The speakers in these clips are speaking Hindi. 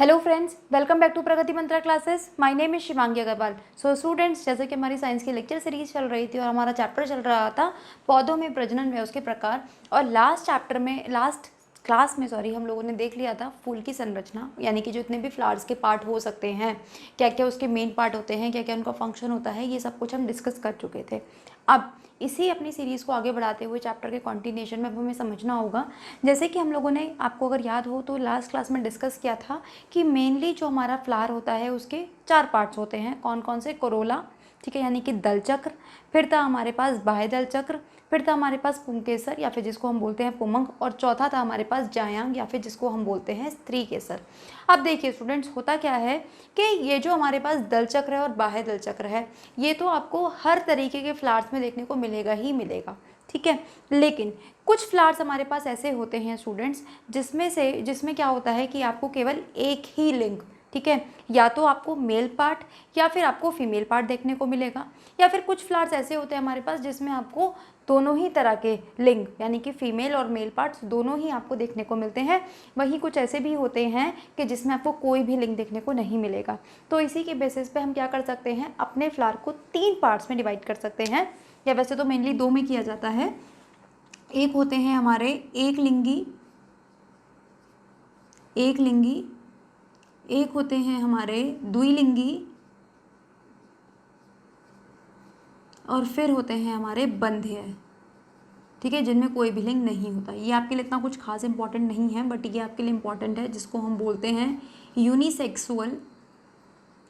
Hello friends, welcome back to Pragati Mantra classes. My name is Shivangi Agarwal. So students, जैसे कि हमारी साइंस की लेक्चर सीरीज चल रही थी और हमारा चैप्टर चल रहा था पौधों में प्रजनन व उसके प्रकार, और लास्ट क्लास में हम लोगों ने देख लिया था फूल की संरचना, यानी कि जितने भी फ्लावर्स के पार्ट हो सकते हैं, क्या क्या उसके मेन पार्ट होते हैं, क्या क्या उनका फंक्शन होता है, ये सब कुछ हम डिस्कस कर चुके थे। अब इसी अपनी सीरीज़ को आगे बढ़ाते हुए चैप्टर के कंटिन्यूएशन में अब हमें समझना होगा, जैसे कि हम लोगों ने, आपको अगर याद हो तो लास्ट क्लास में डिस्कस किया था कि मेनली जो हमारा फ्लावर होता है उसके 4 पार्ट्स होते हैं। कौन कौन से? कोरोला, ठीक है, यानी कि दल चक्र, फिर था हमारे पास बाह्य दल चक्र, फिर था हमारे पास पुंकेसर या फिर जिसको हम बोलते हैं पुमंग, और चौथा था हमारे पास जायांग या फिर जिसको हम बोलते हैं स्त्री केसर। अब देखिए स्टूडेंट्स, होता क्या है कि ये जो हमारे पास दल चक्र है और बाह्य दल चक्र है, ये तो आपको हर तरीके के फ्लावर्स में देखने को मिलेगा ही मिलेगा, ठीक है। लेकिन कुछ फ्लावर्स हमारे पास ऐसे होते हैं स्टूडेंट्स, जिसमें क्या होता है कि आपको केवल एक ही लिंग, ठीक है, या तो आपको मेल पार्ट या फिर आपको फीमेल पार्ट देखने को मिलेगा, या फिर कुछ फ्लावर्स ऐसे होते हैं हमारे पास जिसमें आपको दोनों ही तरह के लिंग, यानी कि फीमेल और मेल पार्ट्स दोनों ही आपको देखने को मिलते हैं। वहीं कुछ ऐसे भी होते हैं कि जिसमें आपको कोई भी लिंग देखने को नहीं मिलेगा। तो इसी के बेसिस पे हम क्या कर सकते हैं, अपने फ्लावर को 3 पार्ट्स में डिवाइड कर सकते हैं, या वैसे तो मेनली 2 में किया जाता है। एक होते हैं हमारे एक लिंगी, एक होते हैं हमारे द्विलिंगी, और फिर होते हैं हमारे बंध्य, ठीक है, जिनमें कोई भी लिंग नहीं होता। ये आपके लिए इतना कुछ खास इंपॉर्टेंट नहीं है, बट ये आपके लिए इंपॉर्टेंट है, जिसको हम बोलते हैं यूनिसेक्सुअल,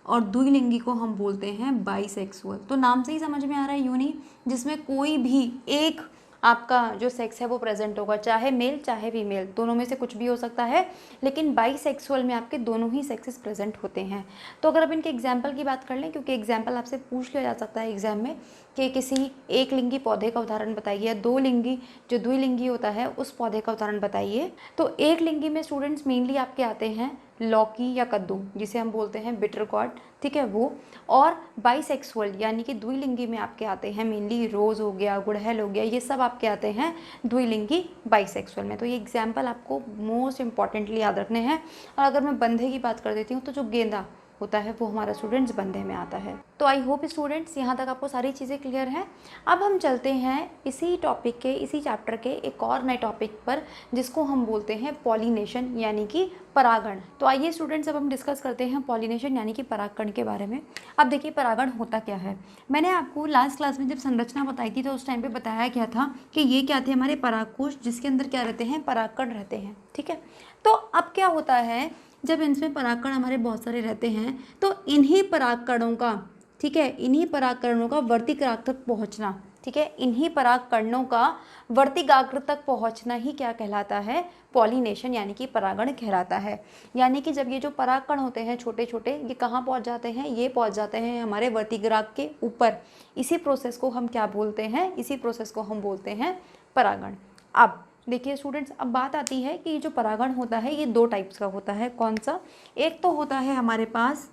और द्विलिंगी को हम बोलते हैं बाईसेक्सुअल। तो नाम से ही समझ में आ रहा है यूनि, जिसमें कोई भी एक आपका जो सेक्स है वो प्रेजेंट होगा, चाहे मेल चाहे फीमेल, दोनों में से कुछ भी हो सकता है। लेकिन बाईसेक्सुअल में आपके दोनों ही सेक्सेस प्रेजेंट होते हैं। तो अगर अब इनके एग्जाम्पल की बात कर लें, क्योंकि एग्जाम्पल आपसे पूछ लिया जा सकता है एग्जाम में कि किसी एक लिंगी पौधे का उदाहरण बताइए, या दो लिंगी जो द्विलिंगी होता है उस पौधे का उदाहरण बताइए। तो एक लिंगी में स्टूडेंट्स मेनली आपके आते हैं लौकी या कद्दू, जिसे हम बोलते हैं बिटर गॉड, ठीक है, वो। और बाईसेक्सुअल यानी कि द्विलिंगी में आपके आते हैं मेनली रोज़ हो गया, गुड़हल हो गया, ये सब आपके आते हैं द्विलिंगी बाईसेक्सुअल में। तो ये एग्जाम्पल आपको मोस्ट इंपॉर्टेंटली याद रखने हैं। और अगर मैं बंधे की बात कर देती हूँ, तो जो गेंदा होता है वो हमारा स्टूडेंट्स बंधे में आता है। तो आई होप स्टूडेंट्स यहाँ तक आपको सारी चीज़ें क्लियर हैं। अब हम चलते हैं इसी टॉपिक के, इसी चैप्टर के एक और नए टॉपिक पर, जिसको हम बोलते हैं पॉलिनेशन यानी कि परागण। तो आइए स्टूडेंट्स, अब हम डिस्कस करते हैं पॉलिनेशन यानी कि परागण के बारे में। अब देखिए परागण होता क्या है। मैंने आपको लास्ट क्लास में जब संरचना बताई थी तो उस टाइम पे बताया गया था कि ये क्या थे, हमारे परागकोश, जिसके अंदर क्या रहते हैं, परागकण रहते हैं, ठीक है। तो अब क्या होता है, जब इनमें परागकण हमारे बहुत सारे रहते हैं, तो इन्हीं परागकणों का, ठीक है, इन्हीं परागकणों का वर्तिकाग्र तक पहुंचना, ठीक है, इन्हीं परागकणों का वर्तिकाग्र तक पहुंचना ही क्या कहलाता है, पॉलिनेशन यानी कि परागण कहलाता है। यानी कि जब ये जो परागकण होते हैं छोटे छोटे, ये कहाँ पहुंच जाते हैं, ये पहुंच जाते हैं हमारे वर्तिकाग्र के ऊपर। इसी प्रोसेस को हम क्या बोलते हैं, इसी प्रोसेस को हम बोलते हैं परागण। अब देखिए स्टूडेंट्स, अब बात आती है कि जो परागण होता है ये 2 टाइप्स का होता है। कौन सा? एक तो होता है हमारे पास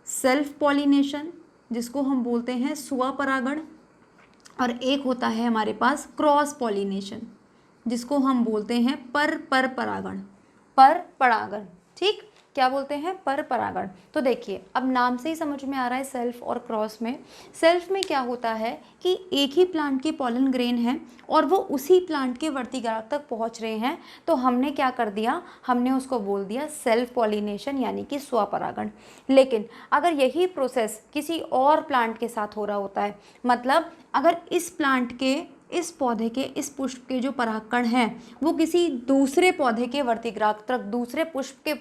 सेल्फ पॉलिनेशन, जिसको हम बोलते हैं स्वपरागण, और एक होता है हमारे पास क्रॉस पॉलिनेशन, जिसको हम बोलते हैं पर परागण, पर परागण, ठीक, क्या बोलते हैं, पर परागण। तो देखिए अब नाम से ही समझ में आ रहा है सेल्फ और क्रॉस में। सेल्फ में क्या होता है कि एक ही प्लांट की पॉलन ग्रेन है और वो उसी प्लांट के वर्तिकाग्र तक पहुंच रहे हैं, तो हमने क्या कर दिया, हमने उसको बोल दिया सेल्फ पॉलिनेशन यानी कि स्वपरागण। लेकिन अगर यही प्रोसेस किसी और प्लांट के साथ हो रहा होता है, मतलब अगर इस प्लांट के, इस पौधे के, इस पुष्प के जो परागकण हैं वो किसी दूसरे पौधे के वर्तिकाग्र तक, दूसरे पुष्प के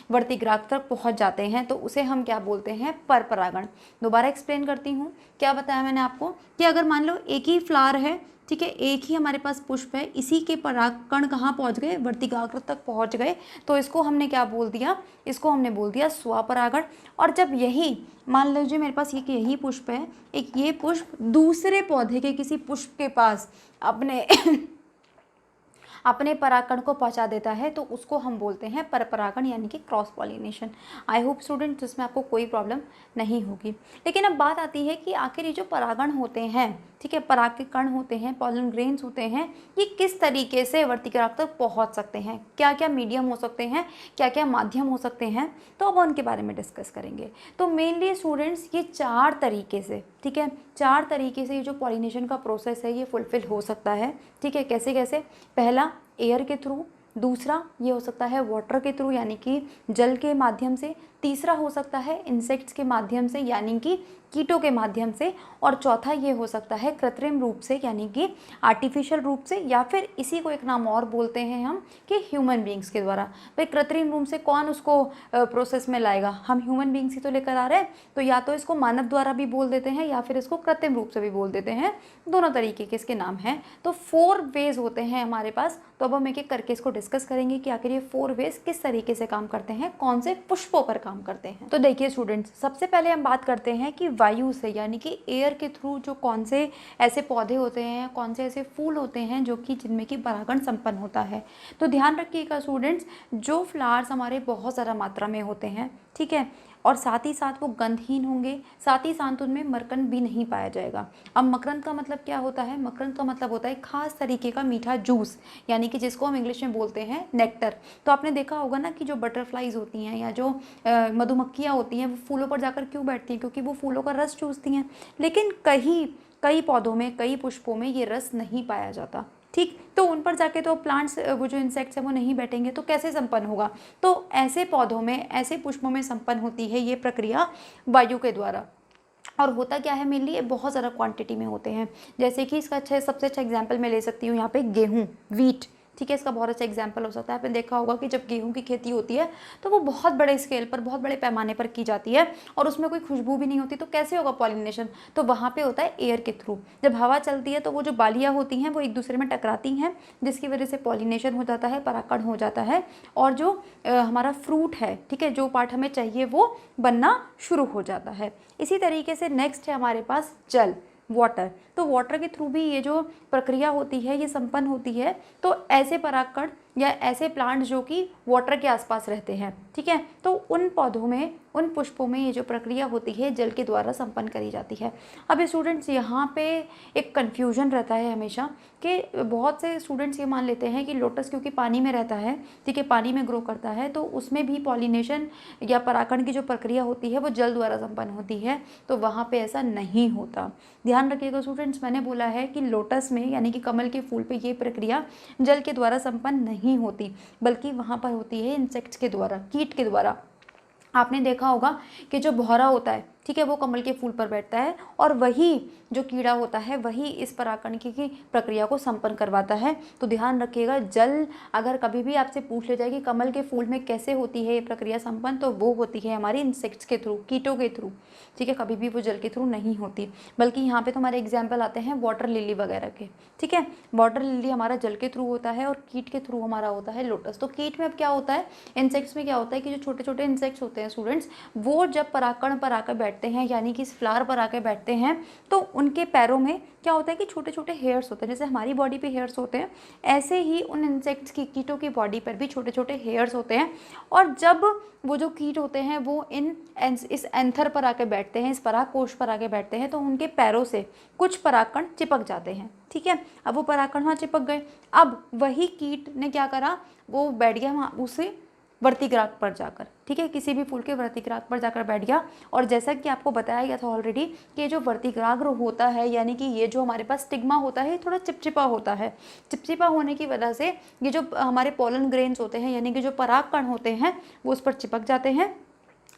वर्तिकाग्र तक पहुंच जाते हैं, तो उसे हम क्या बोलते हैं, पर परागण। दोबारा एक्सप्लेन करती हूँ, क्या बताया मैंने आपको कि अगर मान लो एक ही फ्लावर है, ठीक है, एक ही हमारे पास पुष्प है, इसी के परागकण कहाँ पहुँच गए, वर्तिकाग्र तक पहुँच गए, तो इसको हमने क्या बोल दिया, इसको हमने बोल दिया स्वपरागण। और जब यही, मान लीजिए मेरे पास एक यही पुष्प है, एक ये पुष्प दूसरे पौधे के किसी पुष्प के पास अपने अपने परागकण को पहुंचा देता है तो उसको हम बोलते हैं परपरागण यानी कि cross pollination. I hope students इसमें आपको कोई प्रॉब्लम नहीं होगी। लेकिन अब बात आती है कि आखिर ये जो परागण होते हैं, ठीक है, पराग के कण होते हैं, पॉलन ग्रेन्स होते हैं, ये किस तरीके से वर्तिकाग्र तक पहुंच सकते हैं, क्या क्या मीडियम हो सकते हैं, क्या क्या माध्यम हो सकते हैं, तो अब उनके बारे में डिस्कस करेंगे। तो मेनली स्टूडेंट्स ये 4 तरीके से, ठीक है, 4 तरीके से ये जो पॉलिनेशन का प्रोसेस है ये फुलफिल हो सकता है। ठीक है, कैसे कैसे? पहला एयर के थ्रू, दूसरा ये हो सकता है वाटर के थ्रू यानी कि जल के माध्यम से, तीसरा हो सकता है इंसेक्ट्स के माध्यम से यानी कि कीटों के माध्यम से, और चौथा ये हो सकता है कृत्रिम रूप से यानी कि आर्टिफिशियल रूप से, या फिर इसी को एक नाम और बोलते हैं हम कि ह्यूमन बींग्स के द्वारा। भाई कृत्रिम रूप से कौन उसको प्रोसेस में लाएगा, हम ह्यूमन बींग्स ही तो लेकर आ रहे हैं, तो या तो इसको मानव द्वारा भी बोल देते हैं या फिर इसको कृत्रिम रूप से भी बोल देते हैं, दोनों तरीके के इसके नाम हैं। तो 4 वेज होते हैं हमारे पास। तो अब हम एक एक करके इसको डिस्कस करेंगे कि आखिर ये 4 वेज किस तरीके से काम करते हैं, कौन से पुष्पों पर काम करते हैं। तो देखिए स्टूडेंट्स, सबसे पहले हम बात करते हैं कि वायु से यानी कि एयर के थ्रू जो कौन से ऐसे पौधे होते हैं, कौन से ऐसे फूल होते हैं जो कि जिनमें कि परागण संपन्न होता है। तो ध्यान रखिएगा स्टूडेंट्स, जो फ्लावर्स हमारे बहुत ज़्यादा मात्रा में होते हैं, ठीक है, और साथ ही साथ वो गंधहीन होंगे, साथ ही साथ उनमें मकरंद भी नहीं पाया जाएगा। अब मकरंद का मतलब क्या होता है? मकरंद का मतलब होता है खास तरीके का मीठा जूस, यानी कि जिसको हम इंग्लिश में बोलते हैं नेक्टर। तो आपने देखा होगा ना कि जो बटरफ्लाइज होती हैं या जो मधुमक्खियाँ होती हैं वो फूलों पर जाकर क्यों बैठती हैं? क्योंकि वो फूलों का रस चूसती हैं। लेकिन कई पौधों में, कई पुष्पों में ये रस नहीं पाया जाता, ठीक, तो उन पर जाके तो प्लांट्स, वो जो इंसेक्ट्स हैं वो नहीं बैठेंगे, तो कैसे संपन्न होगा? तो ऐसे पौधों में, ऐसे पुष्पों में संपन्न होती है ये प्रक्रिया वायु के द्वारा। और होता क्या है, मेनली ये बहुत ज़्यादा क्वांटिटी में होते हैं। जैसे कि इसका सबसे अच्छा एग्जाम्पल मैं ले सकती हूँ यहाँ पे गेहूँ, वीट, ठीक है, इसका बहुत अच्छा एग्जाम्पल हो सकता है। आपने देखा होगा कि जब गेहूं की खेती होती है तो वो बहुत बड़े स्केल पर, बहुत बड़े पैमाने पर की जाती है और उसमें कोई खुशबू भी नहीं होती, तो कैसे होगा पॉलिनेशन? तो वहाँ पे होता है एयर के थ्रू। जब हवा चलती है तो वो जो बालियाँ होती हैं वो एक दूसरे में टकराती हैं, जिसकी वजह से पॉलिनेशन हो जाता है, परागण हो जाता है, और जो हमारा फ्रूट है, ठीक है, जो पार्ट हमें चाहिए वो बनना शुरू हो जाता है। इसी तरीके से नेक्स्ट है हमारे पास जल, वाटर। तो वाटर के थ्रू भी ये जो प्रक्रिया होती है ये संपन्न होती है। तो ऐसे परागकण या ऐसे प्लांट्स जो कि वाटर के आसपास रहते हैं, ठीक है, तो उन पौधों में, उन पुष्पों में ये जो प्रक्रिया होती है जल के द्वारा संपन्न करी जाती है। अब स्टूडेंट्स यहाँ पे एक कन्फ्यूजन रहता है हमेशा कि बहुत से स्टूडेंट्स ये मान लेते हैं कि लोटस क्योंकि पानी में रहता है, ठीक है, पानी में ग्रो करता है, तो उसमें भी पॉलिनेशन या परागण की जो प्रक्रिया होती है वो जल द्वारा संपन्न होती है। तो वहाँ पे ऐसा नहीं होता। ध्यान रखिएगा स्टूडेंट्स, मैंने बोला है कि लोटस में यानी कि कमल के फूल पे ये प्रक्रिया जल के द्वारा संपन्न नहीं होती, बल्कि वहाँ पर होती है इंसेक्ट्स के द्वारा, कीट के द्वारा। आपने देखा होगा कि जो भौरा होता है, ठीक है, वो कमल के फूल पर बैठता है और वही जो कीड़ा होता है वही इस परागण की प्रक्रिया को संपन्न करवाता है। तो ध्यान रखिएगा, जल अगर कभी भी आपसे पूछ ले जाए कि कमल के फूल में कैसे होती है ये प्रक्रिया संपन्न, तो वो होती है हमारी इंसेक्ट्स के थ्रू, कीटों के थ्रू, ठीक है, कभी भी वो जल के थ्रू नहीं होती। बल्कि यहाँ पे तो हमारे एग्जाम्पल आते हैं वाटर लिली वगैरह के, ठीक है, वाटर लिली हमारा जल के थ्रू होता है और कीट के थ्रू हमारा होता है लोटस। तो कीट में अब क्या होता है, इंसेक्ट्स में क्या होता है कि जो छोटे छोटे इंसेक्ट्स होते हैं स्टूडेंट्स, वो जब परागकण पर आकर बैठते हैं यानी कि इस फ्लावर पर आकर बैठते हैं, तो उनके पैरों में क्या होता है कि छोटे छोटे हेयर्स होते हैं। जैसे हमारी बॉडी पे हेयर्स होते हैं, ऐसे ही उन इंसेक्ट्स की, कीटों की बॉडी पर भी छोटे छोटे हेयर्स होते हैं। और जब वो जो कीट होते हैं वो इस एंथर पर आके बैठते हैं, इस परागकोश पर आके बैठते हैं, तो उनके पैरों से कुछ परागकण चिपक जाते हैं, ठीक है। अब वो परागकण वहाँ चिपक गए, अब वही कीट ने क्या करा, वो बैठ गया वहाँ उसे वर्तिग्राग पर जाकर, ठीक है, किसी भी फूल के वर्तिग्राग पर जाकर बैठ गया। और जैसा कि आपको बताया गया था ऑलरेडी कि ये जो वर्तिग्राग होता है यानी कि ये जो हमारे पास स्टिग्मा होता है ये थोड़ा चिपचिपा होता है। चिपचिपा होने की वजह से ये जो हमारे पोलन ग्रेन्स होते हैं यानी कि जो परागकण होते हैं वो उस पर चिपक जाते हैं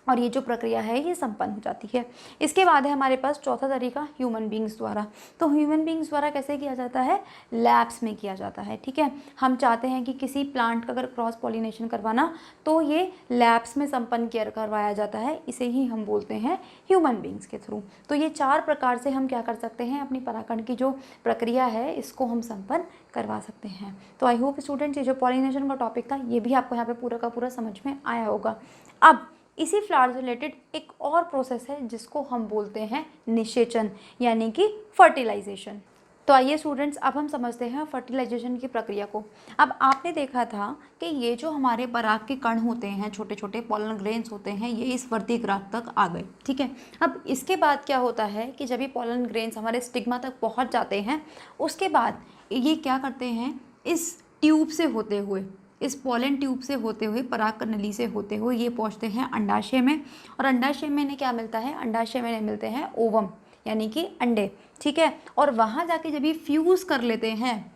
और ये जो प्रक्रिया है ये संपन्न हो जाती है। इसके बाद है हमारे पास चौथा तरीका ह्यूमन बींग्स द्वारा। तो ह्यूमन बींग्स द्वारा कैसे किया जाता है, लैब्स में किया जाता है, ठीक है। हम चाहते हैं कि किसी प्लांट का अगर क्रॉस पॉलिनेशन करवाना तो ये लैब्स में संपन्न करवाया जाता है, इसे ही हम बोलते हैं ह्यूमन बींग्स के थ्रू। तो ये 4 प्रकार से हम क्या कर सकते हैं, अपनी परागण की जो प्रक्रिया है इसको हम संपन्न करवा सकते हैं। तो आई होप स्टूडेंट्स ये जो पॉलिनेशन का टॉपिक था ये भी आपको यहाँ पे पूरा का पूरा समझ में आया होगा। अब इसी फ्लावर से रिलेटेड एक और प्रोसेस है जिसको हम बोलते हैं निषेचन यानी कि फर्टिलाइजेशन। तो आइए स्टूडेंट्स, अब हम समझते हैं फर्टिलाइजेशन की प्रक्रिया को। अब आपने देखा था कि ये जो हमारे पराग के कण होते हैं, छोटे छोटे पॉलन ग्रेन्स होते हैं, ये इस वर्तिग्राह तक आ गए, ठीक है। अब इसके बाद क्या होता है कि जब ये पॉलन ग्रेन्स हमारे स्टिग्मा तक पहुंच जाते हैं, उसके बाद ये क्या करते हैं, इस ट्यूब से होते हुए, इस पॉलन ट्यूब से होते हुए, पराग नली से होते हुए ये पहुँचते हैं अंडाशय में। और अंडाशय में इन्हें क्या मिलता है, अंडाशय में इन्हें मिलते हैं ओवम यानी कि अंडे, ठीक है। और वहाँ जाके जब ये फ्यूज़ कर लेते हैं,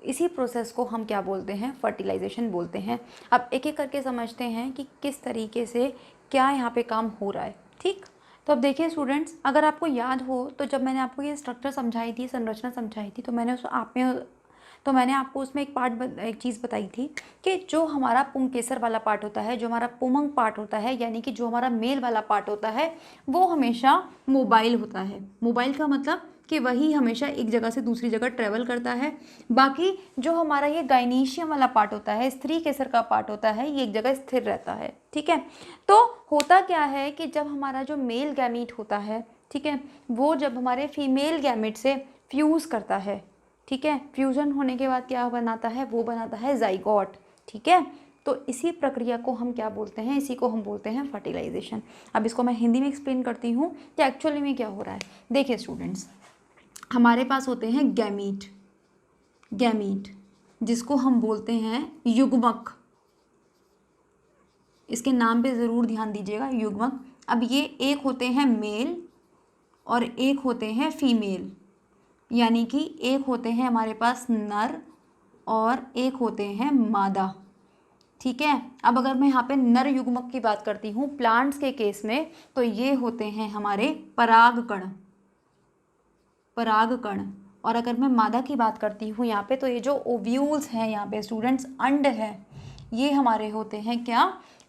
इसी प्रोसेस को हम क्या बोलते हैं, फर्टिलाइजेशन बोलते हैं। अब एक एक करके समझते हैं कि किस तरीके से क्या यहाँ पे काम हो रहा है, ठीक। तो अब देखिए स्टूडेंट्स, अगर आपको याद हो तो जब मैंने आपको ये स्ट्रक्चर समझाई थी, संरचना समझाई थी, तो मैंने आपको उसमें एक चीज़ बताई थी कि जो हमारा पुंकेसर वाला पार्ट होता है, जो हमारा पुमंग पार्ट होता है, यानी कि जो हमारा मेल वाला पार्ट होता है, वो हमेशा मोबाइल होता है। मोबाइल का मतलब कि वही हमेशा एक जगह से दूसरी जगह ट्रेवल करता है। बाकी जो हमारा ये गाइनीशियम वाला पार्ट होता है, स्त्री केसर का पार्ट होता है, ये एक जगह स्थिर रहता है, ठीक है। तो होता क्या है कि जब हमारा जो मेल गैमीट होता है, ठीक है, वो जब हमारे फीमेल गैमीट से फ्यूज़ करता है, ठीक है, फ्यूज़न होने के बाद क्या बनाता है, वो बनाता है ज़ाइगोट, ठीक है। तो इसी प्रक्रिया को हम क्या बोलते हैं, इसी को हम बोलते हैं फर्टिलाइजेशन। अब इसको मैं हिंदी में एक्सप्लेन करती हूँ कि एक्चुअली में क्या हो रहा है। देखिए स्टूडेंट्स, हमारे पास होते हैं गैमीट, गैमीट जिसको हम बोलते हैं युग्मक। इसके नाम पे ज़रूर ध्यान दीजिएगा, युग्मक। अब ये एक होते हैं मेल और एक होते हैं फीमेल, यानी कि एक होते हैं हमारे पास नर और एक होते हैं मादा, ठीक है। अब अगर मैं यहाँ पे नर युग्मक की बात करती हूँ प्लांट्स के केस में, तो ये होते हैं हमारे परागकण, परागकण। और अगर मैं मादा की बात करती हूँ यहाँ पे, तो ये जो ओव्यूल्स हैं यहाँ पे स्टूडेंट्स, अंड है, ये हमारे होते हैं क्या,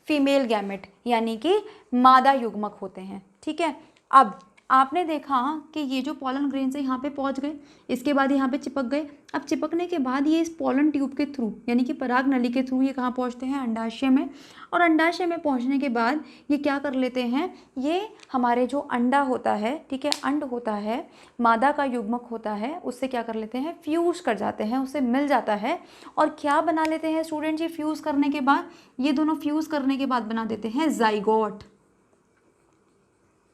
फीमेल गैमेट, यानी कि मादा युग्मक होते हैं, ठीक है। अब आपने देखा कि ये जो पॉलन ग्रेन से यहाँ पे पहुँच गए, इसके बाद यहाँ पे चिपक गए। अब चिपकने के बाद ये इस पॉलन ट्यूब के थ्रू, यानी कि पराग नली के थ्रू, ये कहाँ पहुँचते हैं, अंडाशय में। और अंडाशय में पहुँचने के बाद ये क्या कर लेते हैं, ये हमारे जो अंडा होता है, ठीक है, अंड होता है, मादा का युग्मक होता है, उससे क्या कर लेते हैं, फ्यूज़ कर जाते हैं, उससे मिल जाता है। और क्या बना लेते हैं स्टूडेंट, ये फ्यूज़ करने के बाद, ये दोनों फ्यूज़ करने के बाद बना देते हैं ज़ाइगोट,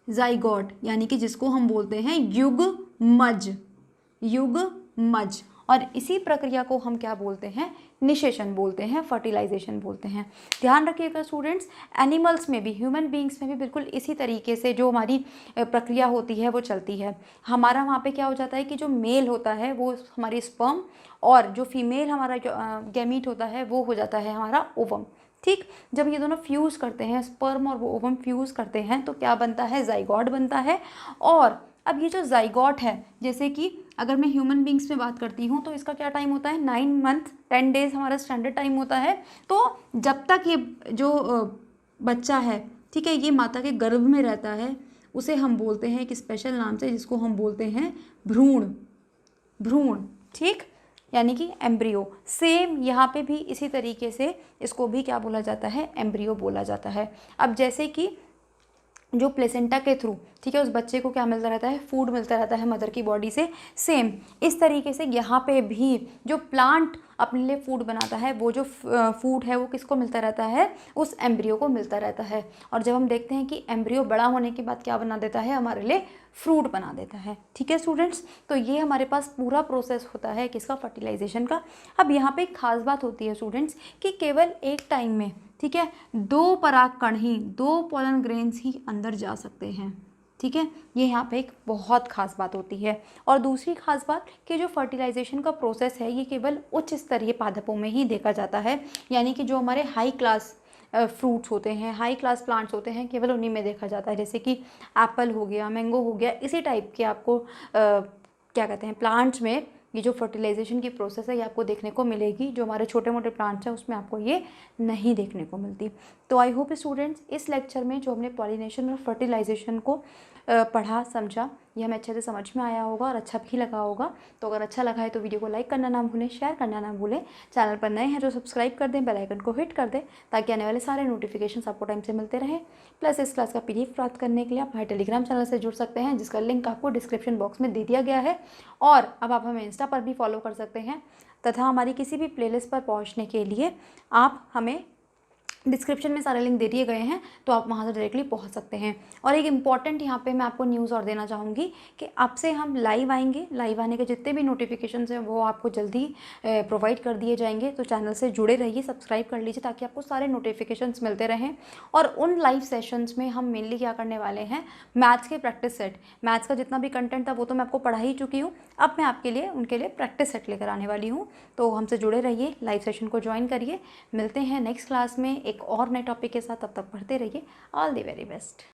ज़ाइगोट यानी कि जिसको हम बोलते हैं युग्मज, युग्मज। और इसी प्रक्रिया को हम क्या बोलते हैं, निषेचन बोलते हैं, फर्टिलाइजेशन बोलते हैं। ध्यान रखिएगा स्टूडेंट्स, एनिमल्स में भी, ह्यूमन बींग्स में भी बिल्कुल इसी तरीके से जो हमारी प्रक्रिया होती है वो चलती है। हमारा वहाँ पे क्या हो जाता है कि जो मेल होता है वो हमारी स्पर्म, और जो फीमेल हमारा गैमीट होता है वो हो जाता है हमारा ओवम, ठीक। जब ये दोनों फ्यूज़ करते हैं, स्पर्म और वो ओवम फ्यूज़ करते हैं, तो क्या बनता है, ज़ाइगोट बनता है। और अब ये जो ज़ाइगोट है, जैसे कि अगर मैं ह्यूमन बींग्स में बात करती हूँ, तो इसका क्या टाइम होता है, 9 मंथ 10 डेज़ हमारा स्टैंडर्ड टाइम होता है। तो जब तक ये जो बच्चा है, ठीक है, ये माता के गर्भ में रहता है, उसे हम बोलते हैं एक स्पेशल नाम से, जिसको हम बोलते हैं भ्रूण, भ्रूण, ठीक, यानी कि एम्ब्रियो। सेम यहाँ पे भी इसी तरीके से इसको भी क्या बोला जाता है, एम्ब्रियो बोला जाता है। अब जैसे कि जो प्लेसेंटा के थ्रू, ठीक है, उस बच्चे को क्या मिलता रहता है, फूड मिलता रहता है मदर की बॉडी से, सेम इस तरीके से यहाँ पे भी जो प्लांट अपने लिए फूड बनाता है, वो जो फूड है वो किसको मिलता रहता है, उस एम्ब्रियो को मिलता रहता है। और जब हम देखते हैं कि एम्ब्रियो बड़ा होने के बाद क्या बना देता है, हमारे लिए फ्रूट बना देता है, ठीक है स्टूडेंट्स। तो ये हमारे पास पूरा प्रोसेस होता है किसका, फर्टिलाइजेशन का। अब यहाँ पे एक खास बात होती है स्टूडेंट्स कि केवल एक टाइम में, ठीक है, 2 परागकण ही, 2 पॉलन ग्रेन्स ही अंदर जा सकते हैं, ठीक है। ये यहाँ पे एक बहुत खास बात होती है। और दूसरी खास बात कि जो फर्टिलाइजेशन का प्रोसेस है, ये केवल उच्च स्तरीय पादपों में ही देखा जाता है, यानी कि जो हमारे हाई क्लास फ्रूट्स होते हैं, हाई क्लास प्लांट्स होते हैं, केवल उन्हीं में देखा जाता है। जैसे कि एप्पल हो गया, मैंगो हो गया, इसी टाइप के आपको क्या कहते हैं, प्लांट्स में ये जो फर्टिलाइजेशन की प्रोसेस है ये आपको देखने को मिलेगी। जो हमारे छोटे मोटे प्लांट्स हैं उसमें आपको ये नहीं देखने को मिलती। तो आई होप स्टूडेंट्स, इस लेक्चर में जो हमने पॉलिनेशन और फर्टिलाइजेशन को पढ़ा, समझा, ये हमें अच्छे से समझ में आया होगा और अच्छा भी लगा होगा। तो अगर अच्छा लगा है तो वीडियो को लाइक करना ना भूलें, शेयर करना ना भूलें। चैनल पर नए हैं तो सब्सक्राइब कर दें, बेल आइकन को हिट कर दें ताकि आने वाले सारे नोटिफिकेशन आपको टाइम से मिलते रहें। प्लस इस क्लास का PDF प्राप्त करने के लिए आप हमारे टेलीग्राम चैनल से जुड़ सकते हैं, जिसका लिंक आपको डिस्क्रिप्शन बॉक्स में दे दिया गया है। और अब आप हमें इंस्टा पर भी फॉलो कर सकते हैं तथा हमारी किसी भी प्लेलिस्ट पर पहुंचने के लिए आप हमें डिस्क्रिप्शन में सारे लिंक दे दिए गए हैं, तो आप वहाँ से डायरेक्टली पहुँच सकते हैं। और एक इम्पॉर्टेंट यहाँ पे मैं आपको न्यूज़ और देना चाहूँगी कि अब से हम लाइव आएंगे, लाइव आने के जितने भी नोटिफिकेशंस हैं वो आपको जल्दी प्रोवाइड कर दिए जाएंगे। तो चैनल से जुड़े रहिए, सब्सक्राइब कर लीजिए ताकि आपको सारे नोटिफिकेशंस मिलते रहें। और उन लाइव सेशंस में हम मेनली क्या करने वाले हैं, मैथ्स के प्रैक्टिस सेट, मैथ्स का जितना भी कंटेंट था वो तो मैं आपको पढ़ा ही चुकी हूँ, अब मैं आपके लिए उनके लिए प्रैक्टिस सेट लेकर आने वाली हूँ। तो हमसे जुड़े रहिए, लाइव सेशन को ज्वाइन करिए। मिलते हैं नेक्स्ट क्लास में एक और नए टॉपिक के साथ, तब तक पढ़ते रहिए। All the very best.